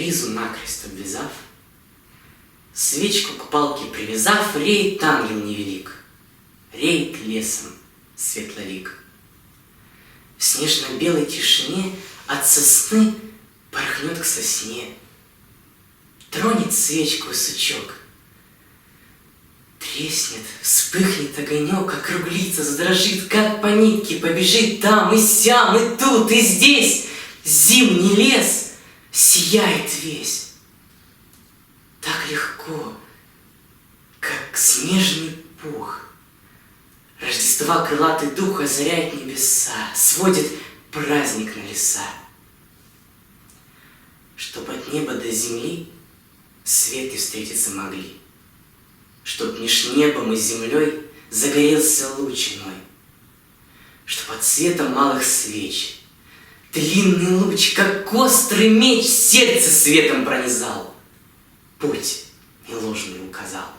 ризу накрест обвязав, свечку к палке привязав, реет ангел невелик, реет лесом светлолик. В снежно-белой тишине от сосны порхнет к сосне, тронет свечку сучок. Треснет, вспыхнет огонек, округлится, задрожит, как по нитке побежит там и сям, и тут, и здесь. Зимний лес сияет весь. Так легко, как снежный пух. Рождества крылатый дух озаряет небеса, сводит праздник на леса. Чтоб от неба до земли светы встретиться могли, чтоб меж небом и землей загорелся луч иной, чтоб от света малых свеч длинный луч, как острый меч, сердце светом пронизал, путь неложный указал.